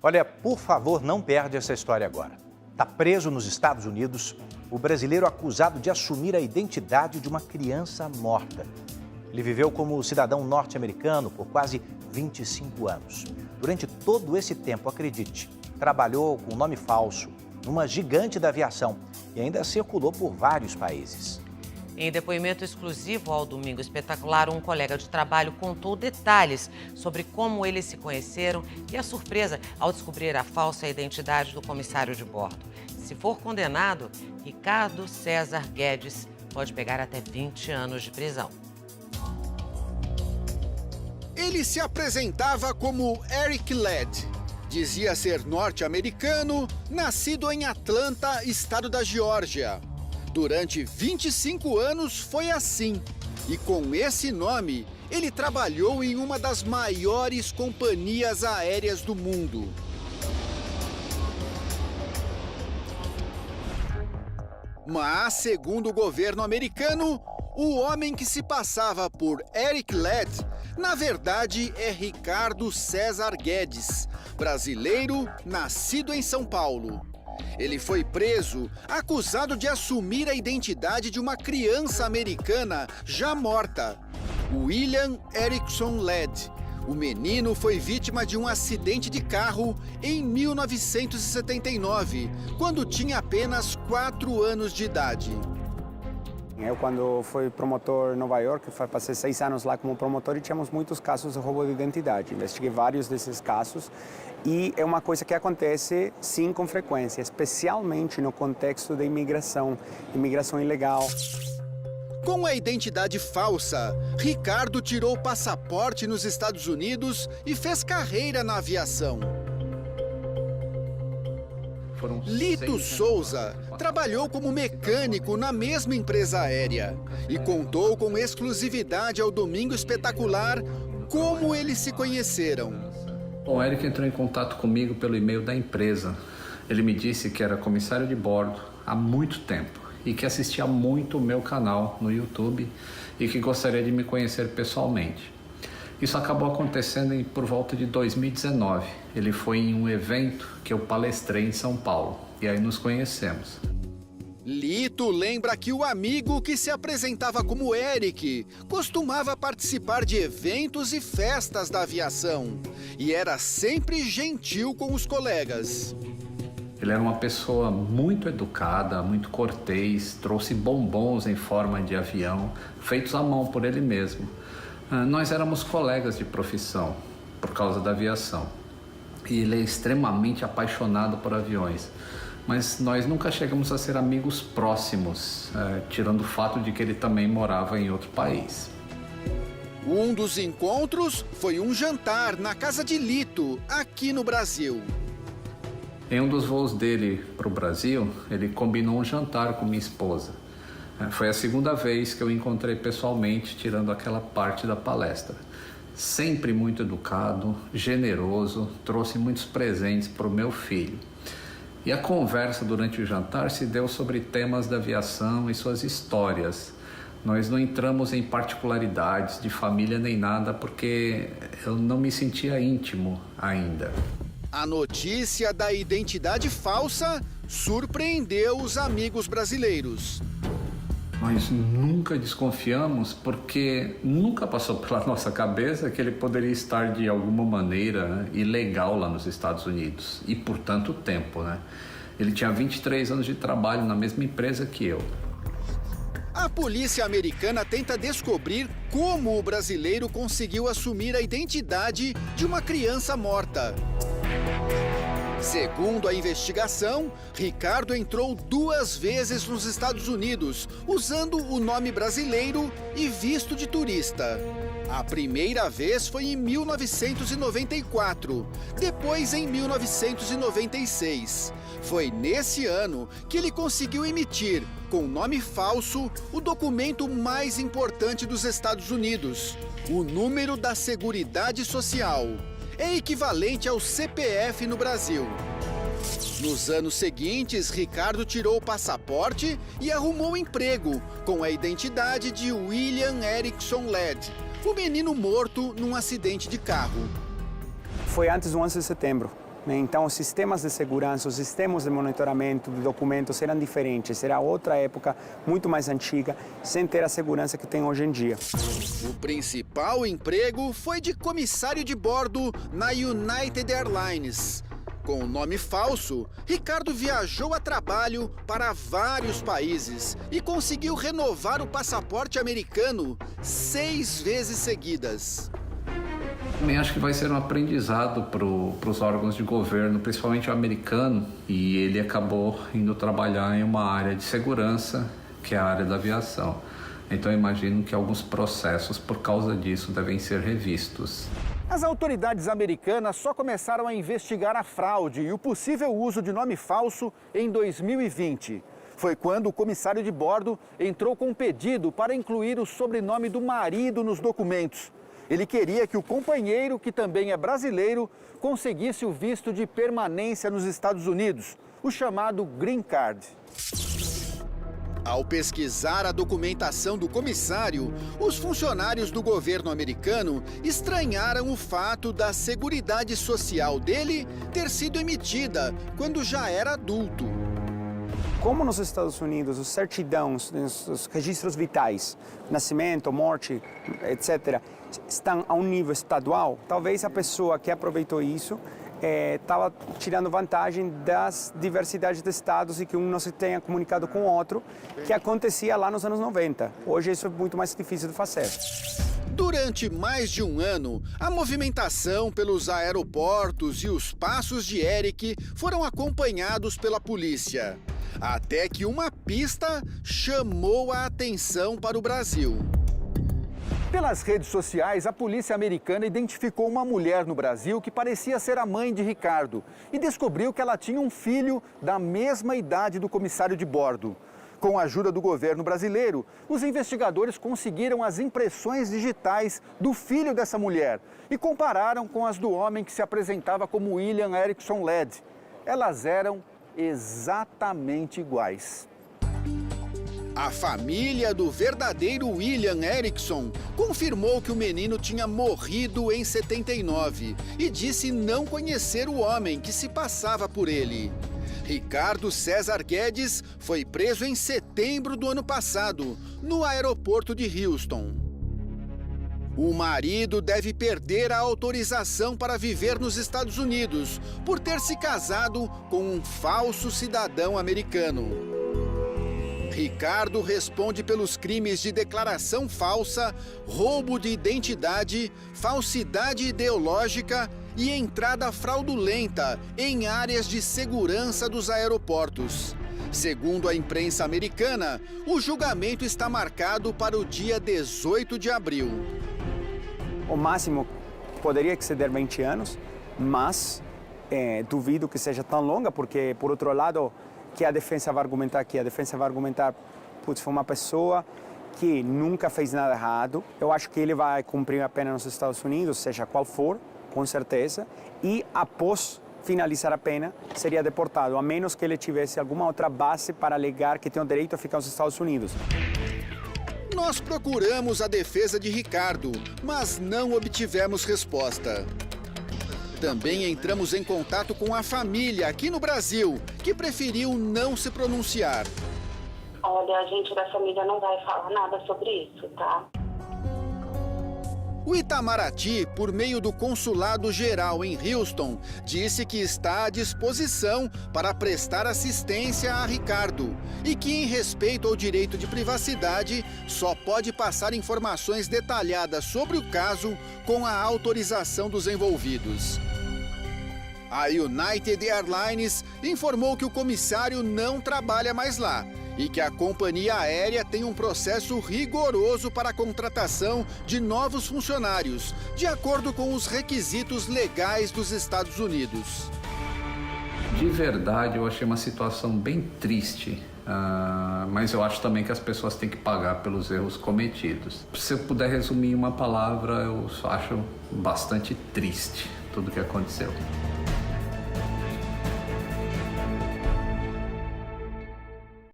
Olha, por favor, não perde essa história agora. Está preso nos Estados Unidos o brasileiro acusado de assumir a identidade de uma criança morta. Ele viveu como cidadão norte-americano por quase 25 anos. Durante todo esse tempo, acredite, trabalhou com nome falso, numa gigante da aviação e ainda circulou por vários países. Em depoimento exclusivo ao Domingo Espetacular, um colega de trabalho contou detalhes sobre como eles se conheceram e a surpresa ao descobrir a falsa identidade do comissário de bordo. Se for condenado, Ricardo César Guedes pode pegar até 20 anos de prisão. Ele se apresentava como Eric Ladd. Dizia ser norte-americano, nascido em Atlanta, estado da Geórgia. Durante 25 anos foi assim. E com esse nome, ele trabalhou em uma das maiores companhias aéreas do mundo. Mas, segundo o governo americano, o homem que se passava por Eric Ladd, na verdade, é Ricardo César Guedes, brasileiro, nascido em São Paulo. Ele foi preso, acusado de assumir a identidade de uma criança americana já morta, William Erickson Ladd. O menino foi vítima de um acidente de carro em 1979, quando tinha apenas 4 anos de idade. Eu, quando fui promotor em Nova York, passei 6 anos lá como promotor e tínhamos muitos casos de roubo de identidade. Investiguei vários desses casos e é uma coisa que acontece, sim, com frequência, especialmente no contexto da imigração ilegal. Com a identidade falsa, Ricardo tirou o passaporte nos Estados Unidos e fez carreira na aviação. Lito Souza trabalhou como mecânico na mesma empresa aérea e contou com exclusividade ao Domingo Espetacular como eles se conheceram. Bom, o Eric entrou em contato comigo pelo e-mail da empresa. Ele me disse que era comissário de bordo há muito tempo e que assistia muito o meu canal no YouTube e que gostaria de me conhecer pessoalmente. Isso acabou acontecendo por volta de 2019. Ele foi em um evento que eu palestrei em São Paulo e aí nos conhecemos. Lito lembra que o amigo que se apresentava como Eric costumava participar de eventos e festas da aviação e era sempre gentil com os colegas. Ele era uma pessoa muito educada, muito cortês, trouxe bombons em forma de avião, feitos à mão por ele mesmo. Nós éramos colegas de profissão, por causa da aviação. E ele é extremamente apaixonado por aviões. Mas nós nunca chegamos a ser amigos próximos, tirando o fato de que ele também morava em outro país. Um dos encontros foi um jantar na casa de Lito, aqui no Brasil. Em um dos voos dele para o Brasil, ele combinou um jantar com minha esposa. Foi a segunda vez que eu encontrei pessoalmente, tirando aquela parte da palestra. Sempre muito educado, generoso, trouxe muitos presentes para o meu filho. E a conversa durante o jantar se deu sobre temas da aviação e suas histórias. Nós não entramos em particularidades de família nem nada, porque eu não me sentia íntimo ainda. A notícia da identidade falsa surpreendeu os amigos brasileiros. Nós nunca desconfiamos porque nunca passou pela nossa cabeça que ele poderia estar de alguma maneira ilegal lá nos Estados Unidos e por tanto tempo, né? Ele tinha 23 anos de trabalho na mesma empresa que eu. A polícia americana tenta descobrir como o brasileiro conseguiu assumir a identidade de uma criança morta. Segundo a investigação, Ricardo entrou 2 vezes nos Estados Unidos, usando o nome brasileiro e visto de turista. A primeira vez foi em 1994, depois em 1996. Foi nesse ano que ele conseguiu emitir, com nome falso, o documento mais importante dos Estados Unidos, o número da Seguridade Social. É equivalente ao CPF no Brasil. Nos anos seguintes, Ricardo tirou o passaporte e arrumou emprego com a identidade de William Erickson Ladd, o menino morto num acidente de carro. Foi antes do 11 de setembro. Então, os sistemas de segurança, os sistemas de monitoramento de documentos eram diferentes. Era outra época, muito mais antiga, sem ter a segurança que tem hoje em dia. O principal emprego foi de comissário de bordo na United Airlines. Com o nome falso, Ricardo viajou a trabalho para vários países e conseguiu renovar o passaporte americano 6 vezes seguidas. Também acho que vai ser um aprendizado para os órgãos de governo, principalmente o americano, e ele acabou indo trabalhar em uma área de segurança, que é a área da aviação. Então eu imagino que alguns processos, por causa disso, devem ser revistos. As autoridades americanas só começaram a investigar a fraude e o possível uso de nome falso em 2020. Foi quando o comissário de bordo entrou com um pedido para incluir o sobrenome do marido nos documentos. Ele queria que o companheiro, que também é brasileiro, conseguisse o visto de permanência nos Estados Unidos, o chamado Green Card. Ao pesquisar a documentação do comissário, os funcionários do governo americano estranharam o fato da Seguridade Social dele ter sido emitida quando já era adulto. Como nos Estados Unidos, os certidões, os registros vitais, nascimento, morte, etc., estão a um nível estadual, talvez a pessoa que aproveitou isso estava tirando vantagem das diversidades de estados e que um não se tenha comunicado com o outro, que acontecia lá nos anos 90. Hoje isso é muito mais difícil de fazer. Durante mais de um ano, a movimentação pelos aeroportos e os passos de Eric foram acompanhados pela polícia. Até que uma pista chamou a atenção para o Brasil. Pelas redes sociais, a polícia americana identificou uma mulher no Brasil que parecia ser a mãe de Ricardo e descobriu que ela tinha um filho da mesma idade do comissário de bordo. Com a ajuda do governo brasileiro, os investigadores conseguiram as impressões digitais do filho dessa mulher e compararam com as do homem que se apresentava como William Erickson Led. Elas eram exatamente iguais. A família do verdadeiro William Erickson confirmou que o menino tinha morrido em 79 e disse não conhecer o homem que se passava por ele. Ricardo César Guedes foi preso em setembro do ano passado, no aeroporto de Houston. O marido deve perder a autorização para viver nos Estados Unidos por ter se casado com um falso cidadão americano. Ricardo responde pelos crimes de declaração falsa, roubo de identidade, falsidade ideológica e entrada fraudulenta em áreas de segurança dos aeroportos. Segundo a imprensa americana, o julgamento está marcado para o dia 18 de abril. O máximo poderia exceder 20 anos, mas duvido que seja tão longa, porque, por outro lado, que a defesa vai argumentar aqui? A defesa vai argumentar, putz, foi uma pessoa que nunca fez nada errado. Eu acho que ele vai cumprir a pena nos Estados Unidos, seja qual for, com certeza, e após finalizar a pena, seria deportado, a menos que ele tivesse alguma outra base para alegar que tem o direito a ficar nos Estados Unidos. Nós procuramos a defesa de Ricardo, mas não obtivemos resposta. Também entramos em contato com a família aqui no Brasil, que preferiu não se pronunciar. Olha, a gente da família não vai falar nada sobre isso, tá? O Itamaraty, por meio do Consulado Geral em Houston, disse que está à disposição para prestar assistência a Ricardo e que, em respeito ao direito de privacidade, só pode passar informações detalhadas sobre o caso com a autorização dos envolvidos. A United Airlines informou que o comissário não trabalha mais lá e que a companhia aérea tem um processo rigoroso para a contratação de novos funcionários, de acordo com os requisitos legais dos Estados Unidos. De verdade, eu achei uma situação bem triste, mas eu acho também que as pessoas têm que pagar pelos erros cometidos. Se eu puder resumir em uma palavra, eu acho bastante triste tudo o que aconteceu.